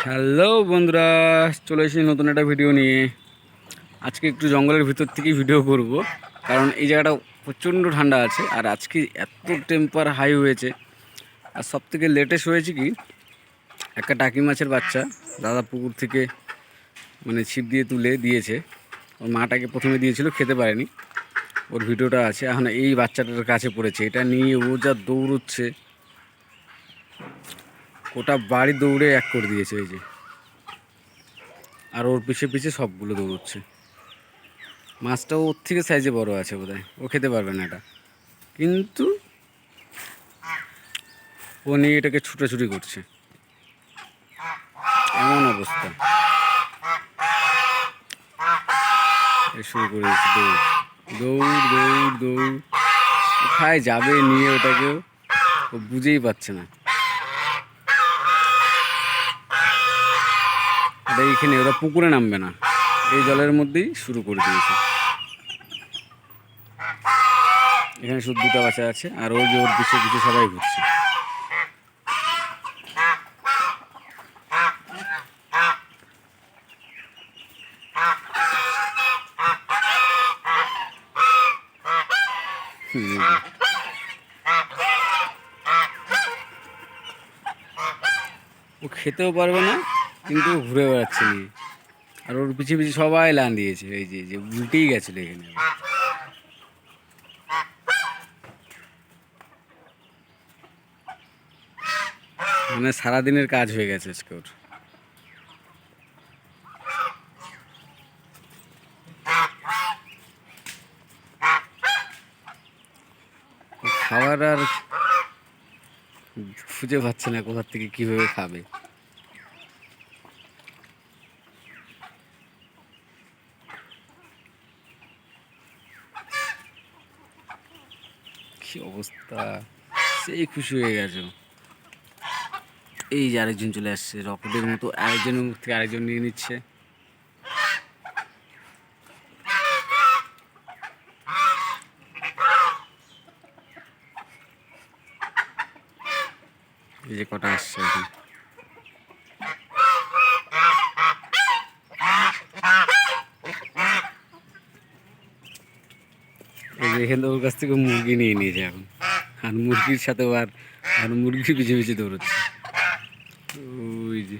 Hello বন্ধুরা, চলে এসেছি নতুন একটা ভিডিও নিয়ে। আজকে একটু জঙ্গলের ভিতর থেকেই ভিডিও করব, কারণ এই জায়গাটা প্রচণ্ড ঠান্ডা আছে। আর আজকে এত টেম্পার হাই হয়েছে। আর সব থেকে লেটেস্ট হয়েছে কি, একটা টাকি মাছের বাচ্চা দাদা পুকুর থেকে মানে ছিপ দিয়ে তুলে দিয়েছে। ওর মাটাকে প্রথমে দিয়েছিল, খেতে পারেনি। ওর ভিডিওটা আছে। এখন এই বাচ্চাটার কাছে পড়েছে, এটা নিয়ে ও যা দৌড়চ্ছে, ওটা বাড়ি দৌড়ে এক করে দিয়েছে এই যে। আর ওর পিছে পিছে সবগুলো দৌড়চ্ছে। মাছটা ওর থেকে সাইজে বড় আছে বোধহয়, ও খেতে পারবে না এটা, কিন্তু ও নিয়ে এটাকে ছুটাছুটি করছে। এমন অবস্থা, শুরু করে দিচ্ছে দৌড় দৌড় দৌড় দৌড়। কোথায় যাবে নিয়ে ওটাকেও ও বুঝেই পাচ্ছে না। এটা এইখানে, ওরা পুকুরে নামবে না, এই জলের মধ্যেই শুরু করে দিয়েছে। এখানে শুধু দুটো বাচ্চা আছে, আর ওই যে ওর পিছিয়ে পিছিয়ে সবাই ঘুরছে। ও খেতেও পারবে না, কিন্তু ও ঘুরে বেড়াচ্ছে নিয়ে। আর ওর পিছিয়ে পিছিয়ে সবাই লান দিয়েছে, এই যে যে উল্টেই গেছিলো এখানে। মানে সারাদিনের কাজ হয়ে গেছে আজকে ওর। খাবার আর খুঁজে পাচ্ছে না কোথা থেকে কিভাবে খাবে। কি অবস্থা, সেই খুশি হয়ে গেছে। এই যে আরেকজন চলে আসছে, রকেটের মতো আরেকজনের মুখ থেকে আরেকজন নিয়ে নিচ্ছে। এই যে কটা আসছে এখন। এই যে এখানে ওর কাছ থেকে মুরগি নিয়ে নিয়েছে এখন। আর মুরগির সাথেও আর মুরগির পিছিয়ে পিছিয়ে দৌড়চ্ছে। ওই যে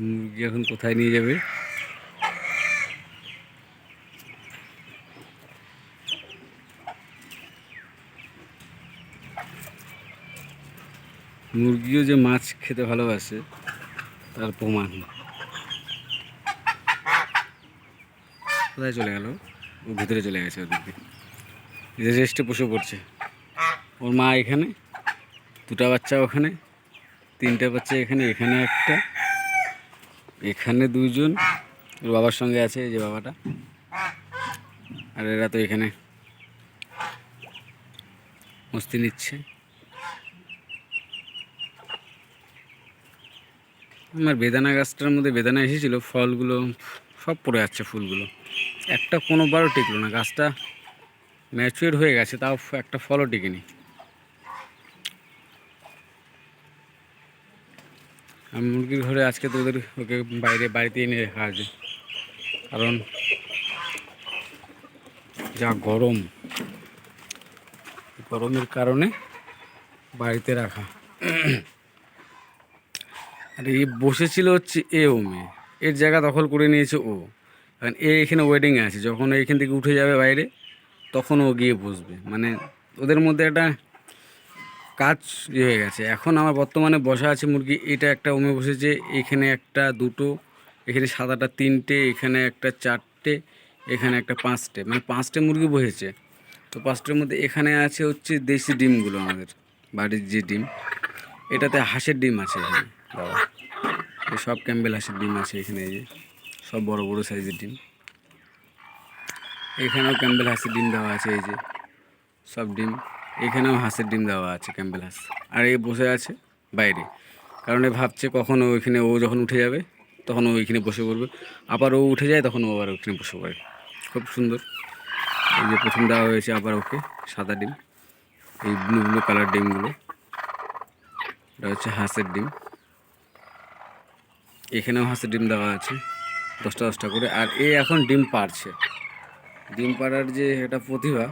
মুরগি এখন কোথায় নিয়ে যাবে। মুরগিও যে মাছ খেতে ভালোবাসে তার প্রমাণ। কোথায় চলে গেল, ও ভিতরে চলে গেছে ওদিকে। রেস্টে বসে পড়ছে। ওর মা এখানে, দুটা বাচ্চা ওখানে, তিনটা বাচ্চা এখানে, এখানে একটা, এখানে দুইজন। ওর বাবার সঙ্গে আছে, এই যে বাবাটা। আর এরা তো এখানে মস্তি নিচ্ছে। আমার বেদানা গাছটার মধ্যে বেদানা এসেছিলো, ফলগুলো সব পড়ে যাচ্ছে, ফুলগুলো একটা কোনোবারও টিকলো না। গাছটা ম্যাচুয়ার হয়ে গেছে, তাও একটা ফলও টিকেনি। আমি মুরগির ঘরে আজকে তো ওকে বাড়িতে এনে রাখা আছে, কারণ যা গরমের কারণে বাড়িতে রাখা। আর এই বসেছিল হচ্ছে ও মেয়ে, এর জায়গা দখল করে নিয়েছে ও। কারণ এখানে ওয়েটিংয়ে আছে, যখন এখান থেকে উঠে যাবে বাইরে তখন ও গিয়ে বসবে। মানে ওদের মধ্যে একটা কাজ হয়ে গেছে। এখন আমার বর্তমানে বসা আছে মুরগি, এটা একটা ওমে বসেছে, এখানে একটা দুটো, এখানে সাদাটা তিনটে, এখানে একটা চারটে, এখানে একটা পাঁচটে, মানে পাঁচটে মুরগি বসেছে। তো পাঁচটার মধ্যে এখানে আছে হচ্ছে দেশি ডিমগুলো, আমাদের বাড়ির যে ডিম। এটাতে হাঁসের ডিম আছে এখানে বাবা, এই সব ক্যাম্বেল হাঁসের ডিম আছে এখানে, এই যে সব বড় বড় সাইজের ডিম। এখানেও ক্যাম্বেল হাঁসের ডিম দেওয়া আছে, এই যে সব ডিম। এখানেও হাঁসের ডিম দেওয়া আছে, ক্যাম্বেল হাঁস। আর এই বসে আছে বাইরে, কারণ এ ভাবছে কখন ওইখানে, ও যখন উঠে যাবে তখন ও ওইখানে বসে পড়বে। আবার ও উঠে যায় তখন ও আবার ওইখানে বসে পড়ে। খুব সুন্দর। এই যে প্রথম দেওয়া হয়েছে আবার ওকে সাদা ডিম, এই ব্লু ব্লু কালার ডিমগুলো, এটা হচ্ছে হাঁসের ডিম। এখানেও হাঁসের ডিম দেওয়া আছে 10টা 10টা করে। আর এ এখন ডিম পাড়ছে, ডিম পাড়ার যে এটা প্রতিভা,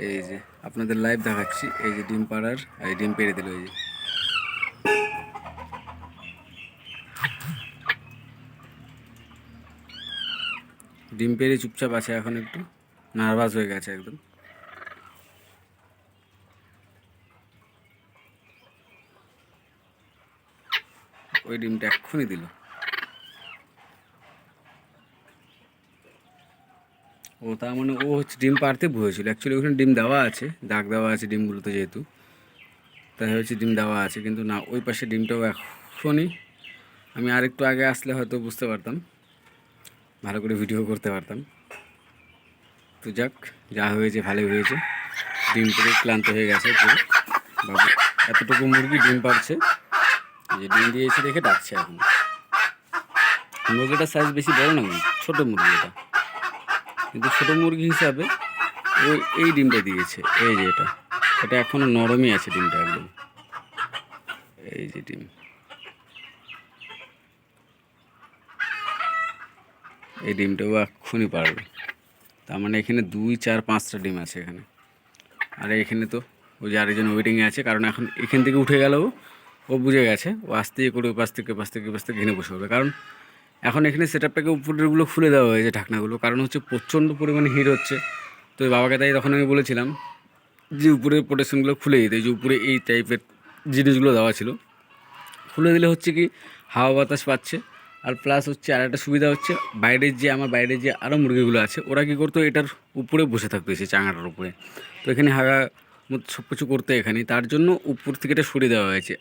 এই যে আপনাদের লাইভ দেখাচ্ছি, এই যে ডিম পাড়ার, এই ডিম পেড়ে দিল, এই যে ডিম পেড়ে চুপচাপ আছে, এখন একটু নার্ভাস হয়ে গেছে একদম। ওই ডিমটা এক্ষুনি দিল। ও তার মানে ও হচ্ছে ডিম পাড়তে বসেছিল, অ্যাকচুয়ালি ওখানে ডিম দেওয়া আছে, দাগ দেওয়া আছে ডিমগুলোতে যেহেতু, তাই হচ্ছে ডিম দেওয়া আছে, কিন্তু না, ওই পাশে ডিমটাও এখনই, আমি আরেকটু আগে আসলে হয়তো বুঝতে পারতাম, ভালো করে ভিডিও করতে পারতাম। তো যাক, যা হয়েছে ভালোই হয়েছে। ডিম পেড়ে ক্লান্ত হয়ে গেছে পুরো বাবু, এতটুকু মুরগি ডিম পাড়ছে, এই যে ডিম দিয়েছে দেখে ডাকছে এখন। মুরগিটার সাইজ বেশি বড় না, ছোটো মুরগি এটা, কিন্তু ছোটো মুরগি হিসাবে ওই এই ডিমটা দিয়েছে, এই যে এটা, এটা এখনও নরমই আছে ডিমটা একদম, এই যে ডিম, এই ডিমটাও এক্ষুনি পারবে। তার মানে এখানে 2 4 5টা ডিম আছে এখানে। আর এখানে তো ওই যে আরেকজন ওয়েটিংয়ে আছে, কারণ এখন এখান থেকে উঠে গেলেও ও বুঝে গেছে, ও আস্তে করে পাশ থেকে ঘিরে বসে হবে, কারণ এখন এখানে সেট আপটাকে উপরেরগুলো খুলে দেওয়া হয়েছে ঢাকনাগুলো, কারণ হচ্ছে প্রচণ্ড পরিমাণে হিট হচ্ছে। তো বাবাকে তাই তখন আমি বলেছিলাম যে উপরের প্রোটেকশনগুলো খুলে দিতে, যে উপরে এই টাইপের জিনিসগুলো দেওয়া ছিল, খুলে দিলে হচ্ছে কি হাওয়া বাতাস পাচ্ছে। আর প্লাস হচ্ছে আর একটা সুবিধা হচ্ছে, আমার বাইরের যে আরও মুরগিগুলো আছে, ওরা কী করতো, এটার উপরে বসে থাকতো, এসে চাঙাটার উপরে, তো এখানে হাওয়া সব কিছু করতে এখানে, তার জন্য উপর থেকে এটা সরিয়ে দেওয়া হয়েছে,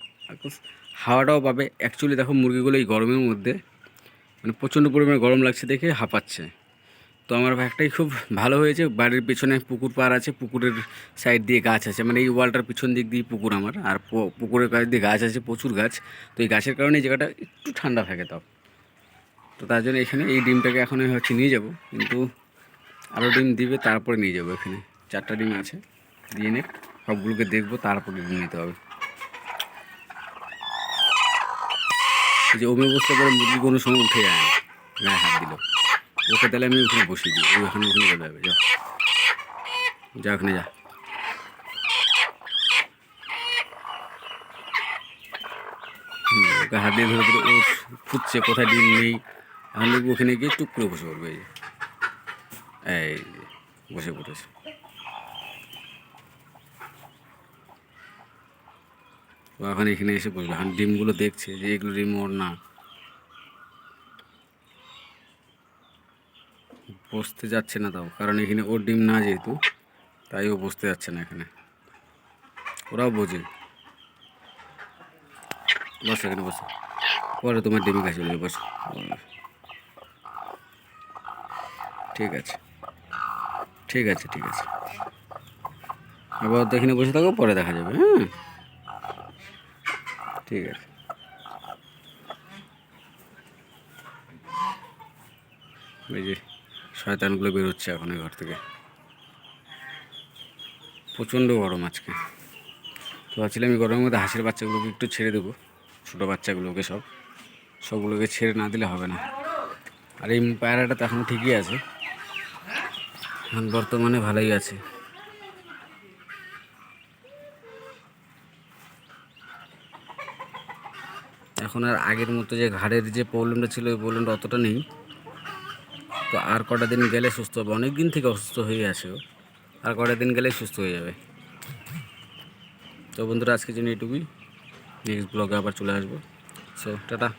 হাওয়াটাও পাবে। অ্যাকচুয়ালি দেখো মুরগিগুলো এই গরমের মধ্যে মানে প্রচণ্ড পরিমাণে গরম লাগছে দেখে হাঁপাচ্ছে। তো আমার একটাই খুব ভালো হয়েছে, বাড়ির পেছনে পুকুর পাড় আছে, পুকুরের সাইড দিয়ে গাছ আছে, মানে এই ওয়ালটার পিছন দিক দিয়ে পুকুর আমার, আর পুকুরের কাছ দিয়ে গাছ আছে, প্রচুর গাছ। তো এই গাছের কারণে এই জায়গাটা একটু ঠান্ডা থাকে তাও। তো তার জন্য এখানে এই ডিমটাকে এখন হচ্ছে নিয়ে যাব, কিন্তু আরও ডিম দিবে তারপরে নিয়ে যাবো। এখানে 4টা ডিম আছে, দিয়ে নে সবগুলোকে দেখবো, তারপরে ডিম নিতে হবে। এই যে ওমে বসতে পারে মুরগি কোনো সময় উঠে যায় না, গায়ে হাত দিল, ওকে তাহলে আমি ওখানে বসিয়ে দিই, ওখানে চলে যাবে, যা যা ওখানে যা। ওকে হাত দিয়ে ধরে ধরে ও খুঁজছে কোথায় ডিম নেই, এখন দেখবো ওখানে গিয়ে টুক করে বসে পড়বে, এই বসে পড়েছে। ও এখন এখানে এসে বসবে, এখন ডিমগুলো দেখছে যে এগুলো ডিম ওর না, বসতে যাচ্ছে না তাও, কারণ এখানে ওর ডিম না যেহেতু, তাই ও বসতে যাচ্ছে না এখানে। ওরাও বোঝে, বসো এখানে বসো, পরে তোমার ডিমি কাছে চলে বসো, ঠিক আছে ঠিক আছে ঠিক আছে, আবার তো এখানে বসে থাকো, পরে দেখা যাবে, হ্যাঁ ঠিক আছে। এই যে শয়তানগুলো বেরোচ্ছে এখন এই ঘর থেকে, প্রচণ্ড গরম আজকে। তো ভাবছিলাম আমি গরমের মধ্যে হাঁসের বাচ্চাগুলোকে একটু ছেড়ে দেবো, ছোটো বাচ্চাগুলোকে সবগুলোকে ছেড়ে না দিলে হবে না। আর এই পায়রাটা তো এখনও ঠিকই আছে, এখন বর্তমানে ভালোই আছে। এখন আর আগের মতো যে ঘাড়ের যে প্রবলেমটা ছিল, ওই প্রবলেমটা অতটা নেই। তো আর কটা দিন গেলে সুস্থ হবে, অনেক দিন থেকে অসুস্থ হয়ে আছে ও, আর কটা দিন গেলে সুস্থ হয়ে যাবে। তো বন্ধুরা, আজকের জন্য এইটুকুই, নেক্সট ব্লগে আবার চলে আসবো। So tata.